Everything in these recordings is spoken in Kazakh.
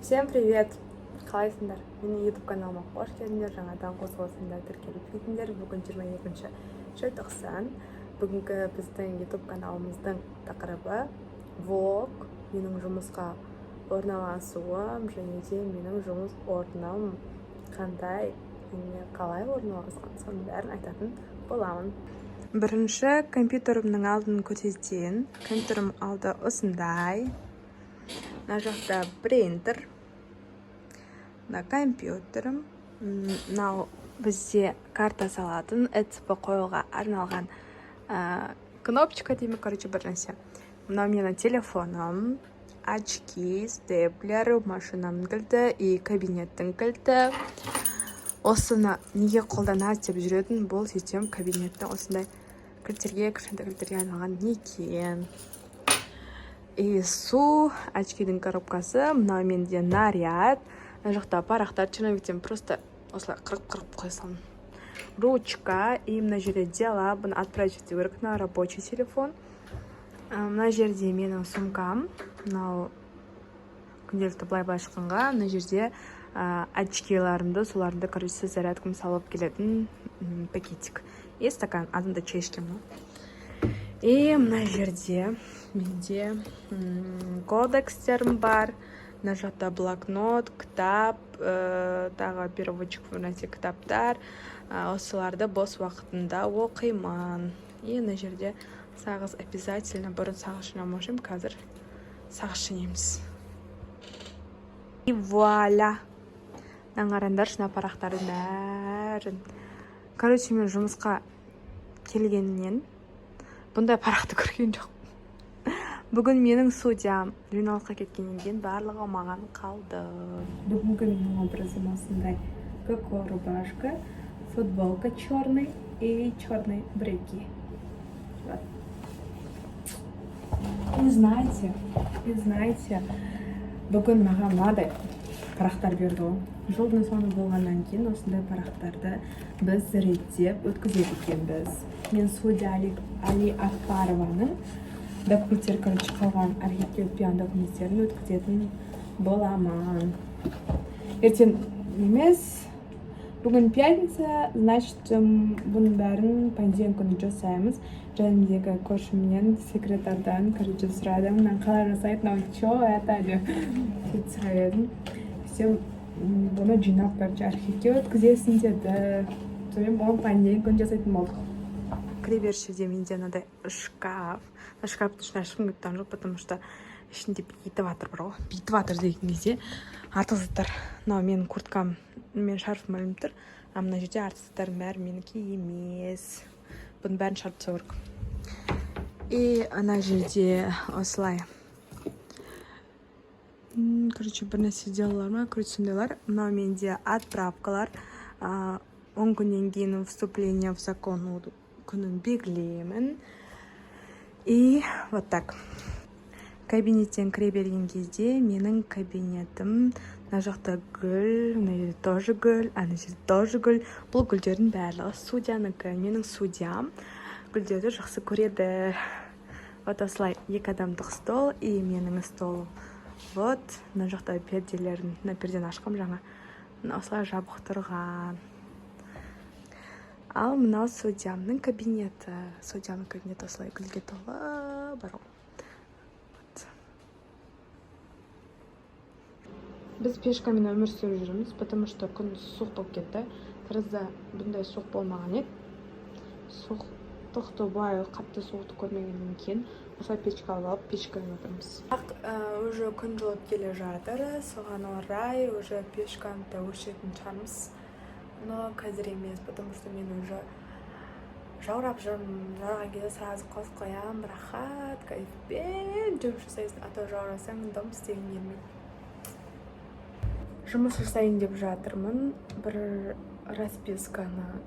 Всем привет! Қалайсыңдар? Менің YouTube каналыма қош келдіңдер. Жаңадан қосылысында тіркеліп кетіңдер. Бүгін 22 желтоқсан. Бүгінгі біздің YouTube каналымыздың тақырыбы влог, менің жұмысқа орналасуым және де менің жұмыс орным қандай және қалай орналасқан, соның бәрін айтатын боламын. Бірінші компьютерімнің алдын көрсетейін. Компьютерім алды осындай. Мына жақта принтер. На компьютерім. Мынау бізде карта салатын, ЭЦП қоюға арналған кнопочка деймін, бір нәрсе. Мынау менің телефоным, очки, степлер, машинамның кілті и кабинеттің кілті. Осыны неге қолданады деп жүретін, бұл систем кабинеттің осындай кілттерге, кішкентай кілттерге арналған екен. И су, очкидің коробкасы, мынау менде наряд. Мына жақта парақтар, чиновниктен просто осылай қырып қойсам. Ручка, и мына жерде дела, бұны отправить ету керек на рабочий телефон. Мына жерде менің сумкам, мынау күнделікті былай шыққанға, мына жерде очкиларымды, соларымды, зарядкам салып келетін пакетик. И стакан, адында чешкем. И мына жерде менде кодекстерім бар. Мына жақта блокнот, кітап, тағы переводчик нәрсе кітаптар. Осыларды бос уақытында оқимын. И мына жерде сағыз обязательно, бұрын сағыз жинамашым, қазір сағыз жинаймыз. И вуаля! Наңарандар шына парақтардың бәрін. Мен жұмысқа келгеннен бұндай парақты көрген жоқ. Бүгін менің судьям жиналысқа кеткеннен кейін барлығы маған қалды. Бүгінгі менің образым осындай. Какой рубашка, футболка черный и черные брюки. И знаете, бүгін маған мынадай парақтар берді ғой. Жылдың соңы болғаннан кейін осындай парақтарды біз реттеп өткізеді екенбіз. Мен судья Али Акбарованың документтер қалған архивке өтпеген документтерін өткізетін боламын. Ертең емес, бүгін пятница, значит, бұның бәрін понедельник күні жасаймыз. Жанымдегі көршімнен, секретардан сұрадым, мынаны қалай жасайды, чё это деп сұрайдым. Сен бұны жинап архивке өткізесің деді. Сонымен бұны понедельник күні жасайтын болдық. Кіреберісте менде мынадай шкаф. Шкафты ішіне ашқым келіп тұрған жоқ, потому что ішінде бүйтіп жатыр бар ғой. Бүйтіп жатыр деген кезде артық заттар. Мынау менің курткам, мен шарфым ілініп тұр. Мына жерде артық заттардың бәрі менікі емес. Бұның бәрін шығарып тастау керек. И ана жерде осылай. Бір нәрсе делалар ма? Сондайлар. Мынау менде отправкалар. 10 күннен кейін вступление в закон күнін белгілеймін. И вот так. Кабинеттен кіре берген кезде менің кабинетім, мына жақта гүл, мына жерде тоже гүл, ана жерде тоже гүл. Бұл гүлдердің барлығы судьянікі. Менің судьям гүлдерді жақсы көреді. Вот осылай екі адамдық стол и менің стол. Вот, мына жақта перделерін, мына пердені ашқам жаңа. Осылай жабық тұрған. Ал мынау судьямның кабинеті. Судьямның кабинеті осылай гүлге толы бар. Біз пешкамен өмір сүріп жүрміз, потому что күн суық болып кетті. Таразда бұндай суық болмаған еді. Суықтықты былай қатты суықты көрмегеннен кейін осылай пешка алып, пешкамен отырмыз. Уже күн жылып келе жатыр, соған орай уже пешканы өшетін шығармыз. Но қазір емес, потому что мен уже жаурап жүрмін. Жауырған кезде сразу қосып қоям, рахат, кайфпен жұмыс жасайсың. А то жаурасаң, дым істеген келмейді. Жұмыс жасайын деп жатырмын. Бір расписканы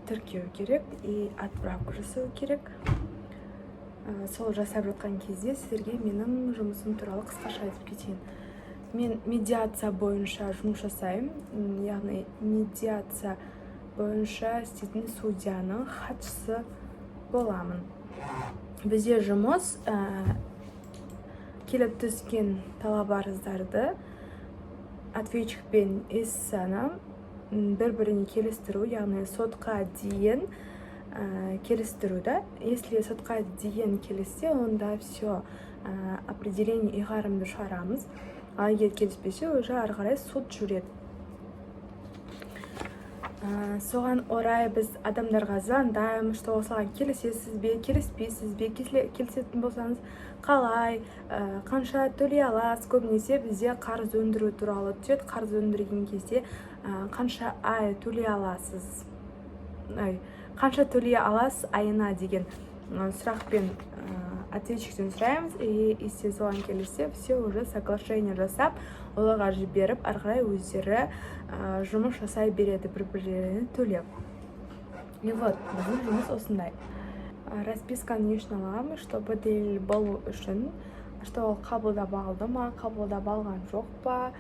тіркеу керек и отправка жасау керек. Сол жасап жатқан кезде сіздерге менің жұмысым туралы қысқаша айтып кетейін. Мен медиация бойынша жұмыс жасаймын, яғни медиация бойынша істейтін судьяның хатшысы боламын. Бізде жұмыс келіп түскен талап-арыздарды ответчик пен эссаны бір-біріне келістіру, яғни сотқа дейін келістіру да. Если сотқа дейін келіссе, онда все, определение ұйғарымды шығарамыз. Ал егер келіспесе, уже ары қарай сот жүреді. Соған орай біз адамдарға звондаймыз, что осыған келісесіз бе, келіспейсіз бе, келісетін болсаңыз қалай, қанша төлей аласыз. Көбінесе бізде қарыз өндіру туралы түседі. Қарыз өндірген кезде қанша ай төлей аласыз, қанша төлей аласыз айына деген сұрақпен ответчиктен сұраймыз. И если соған келіссе, все уже соглашение жасап, оларға жіберіп, ары қарай өздері жұмыс жасай береді, бір-бірлеріне төлеп. И вот, біздің жұмыс осындай. Расписканы не үшін аламыз, чтобы дәлел болу үшін, что ол қабылдап алды ма, қабылдап алған жоқ па,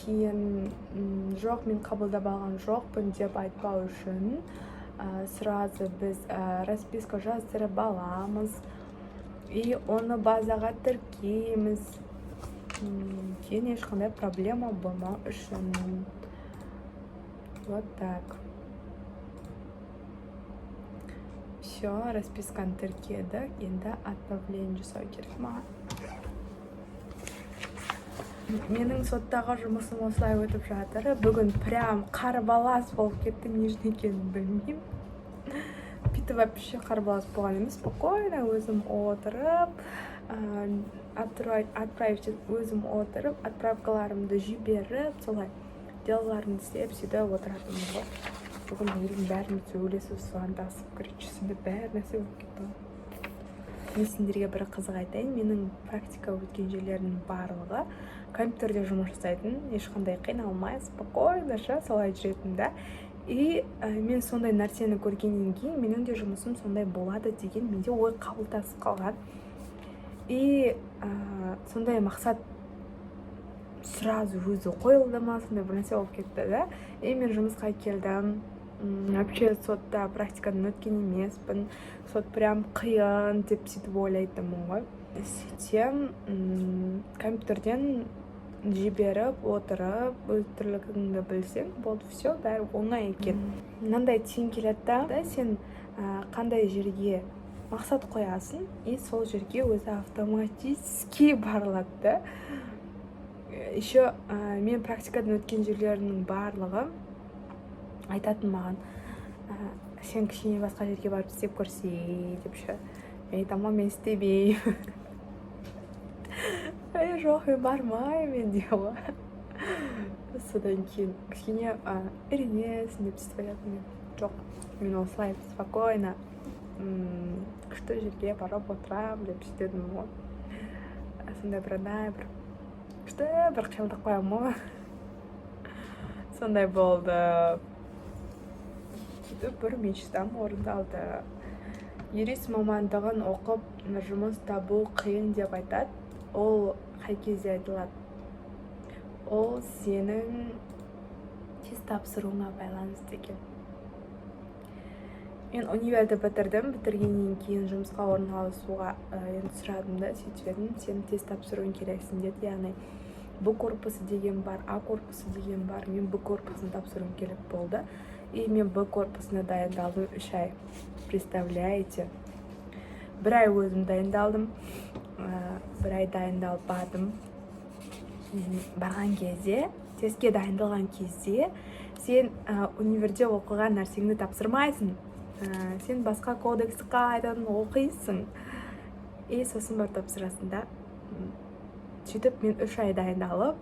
кейін жоқ, мен қабылдап алған жоқпын деп айтпау үшін сразу біз расписка жаздырып аламыз. И оны базаға тіркейміз. Кейін ешқандай проблема болмау үшін. Вот так. Все, расписканы тіркедік. Енді отправление жасау керек маған. Менің соттағы жұмысым осылай өтіп жатыр. Бүгін прям қарбалас болып кетті, не үшін екенін білмеймін. Бүйтіп вообще қарбалас болған емес, спокойно өзім отырып, өзім отырып, отправкаларымды жіберіп, солай делаларымды істеп, сөйтіп отыратынмын ғой. Бүгін елдің бәрін сөйлесіп, звондасып, сонда бәрі нәрсе болып кетті. Мен сендерге бір қызық айтайын. Менің практика өткен жерлерінің барлығы компьютерде жұмыс жасайтын, ешқандай қиналмай, спокойно солай жүретін да. И мен сондай нәрсені көргеннен кейін менің де жұмысым сондай болады деген менде ой қабылдасып қалған. И сондай мақсат сразу өзі қойылды ма, сондай бір нәрсе болып кетті да. И мен жұмысқа келдім. Вообще сотта практикадан өткен емеспін. Сот прям қиын деп сөйтіп ойлайтынмын ғой. Сөйтсем компьютерден жіберіп, отырып, өз тірлігіңді білсең, болды, все, бәрі оңай екен. Мынандай түйін келеді да, сен қандай жерге мақсат қоясың, и сол жерге өзі автоматически барылады да. Еще мен практикадан өткен жерлерінің барлығы айтатын маған, сен кішкене басқа жерге барып істеп көрсе деп ше. Мен айтамын, мен істемеймін. Жоқ, мен бармаймын деп ғой. Содан кейін кішкене үйренесің деп сөйтіп айтатынмын. Жоқ, мен осылай спокойно күшті жерге барып отырамын деп сөйтетінмін ғой. Сондай бір күшті бір қиялдап қоямын ғой. Сондай болды. Сөйтіп бір мечтам орындалды. Юрист мамандығын оқып, жұмыс табу қиын деп айтады. Ол қай кезде айтылады? Ол сенің тест тапсыруыңа байланысты екен. Мен универді бітірдім. Бітіргеннен кейін жұмысқа орналасуға сұрадым да, сөйтіп сен тест тапсыруың керексің деді. Яғни Б корпусы деген бар, А корпусы деген бар. Мен Б корпусын тапсыруым керек болды. И мен Б корпусына дайындалдым 3 ай. Представляете? 1 ай өзім дайындалдым. 1 ай дайындалып бардым. Барған кезде, тестке дайындалған кезде, сен универде оқыған нәрсеңді тапсырмайсың. Сен басқа кодексті қайдан оқисың. И сосын бар тапсырасың да. Сөйтіп мен 3 ай дайындалып,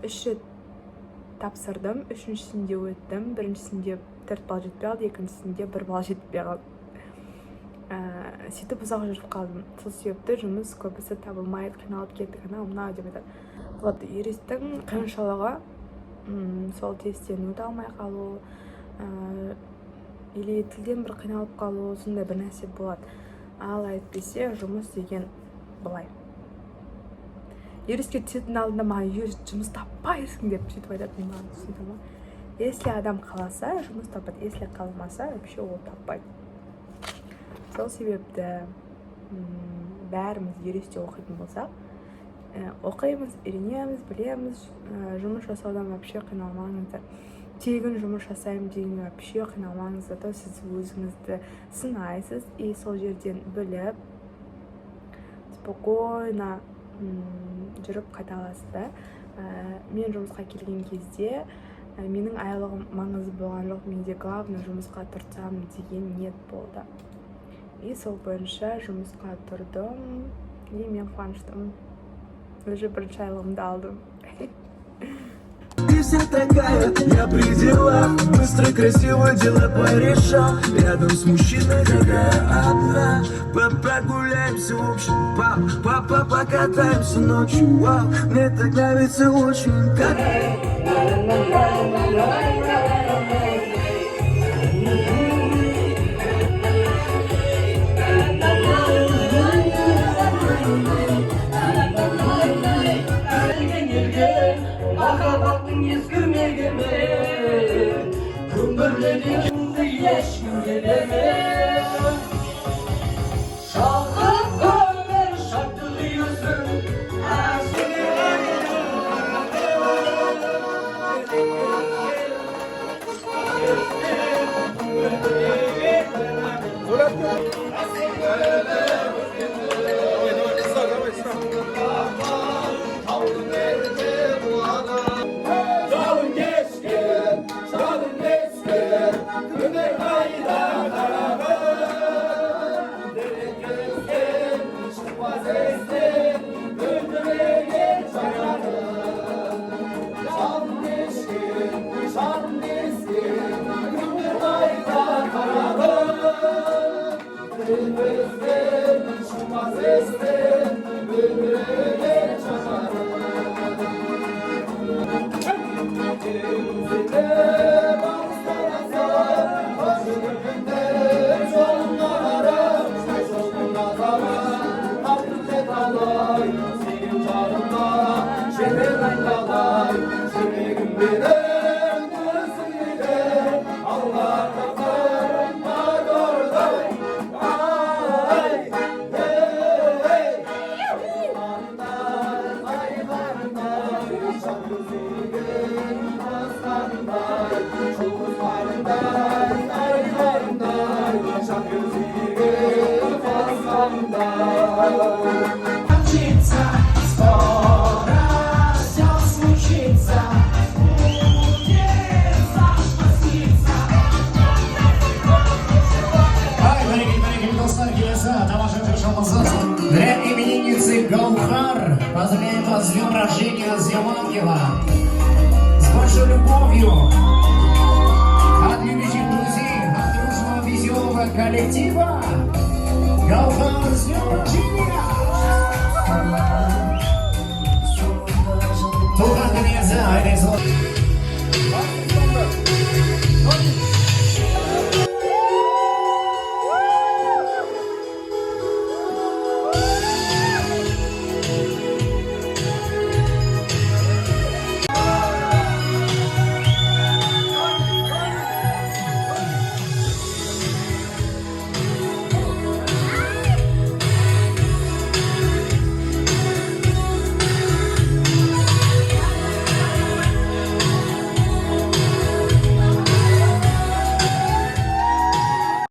3 тапсырдым, 3-шісінде өттім, 1-шісінде 4 балл жетпей қалды, 2-шісінде 1 балл жетпей қалды. Сөйтіп ұзақ жүріп қалдым. Сол себепті жұмыс көбісі табылмайды, қиналып кеттік, мынау деп айтады. Вот, юристтің қиыншылығы сол тесттен өте алмай қалу, или тілден бір қиналып қалу, сондай бір нәрсе болады. Ал әйтпесе жұмыс деген былай. Юристке түсетін алдында маған юрист жұмыс таппайсың деп сөйтіп айтатын маған, түсінді ма? Если адам қаласа, жұмыс тапады, если қалмаса, вообще ол таппайды. Сол себепті бәріміз юристте оқитын болсақ, Оқимыз, үйренеміз, білеміз, жұмыс жасаудан вообще қиналмаңыздар. Тегін жұмыс жасаймын деген вообще қиналмаңыз, зато сіз өзіңізді сынайсыз и сол жерден біліп, спокойно жүріп қайта аласыздар. Мен жұмысқа келген кезде менің айлығым маңызды болған жоқ, менде главное жұмысқа тұрсам деген ниет болды. И сол бойынша жұмысқа тұрдым, и мен қуаныштымын. Уже бірінші айлығымды алдым. Ты вся такая, я при делах, быстро, красиво дела порешал. Рядом с мужчиной, когда одна. Прогуляемся, в общем, покатаемся ночью. Вау, мне так нравится очень, как... Махаббаттың ескірмегені күмбірлегенді ешкім келеме шалқып көңіл шаттық үйірсін Для именинницы Гаухар поздравляем вас с днем рождения, с днем ангела. С большой любовью от любящих друзей, от дружного веселого коллектива. Гаухар, с днем рождения! Туған дүниесі айлы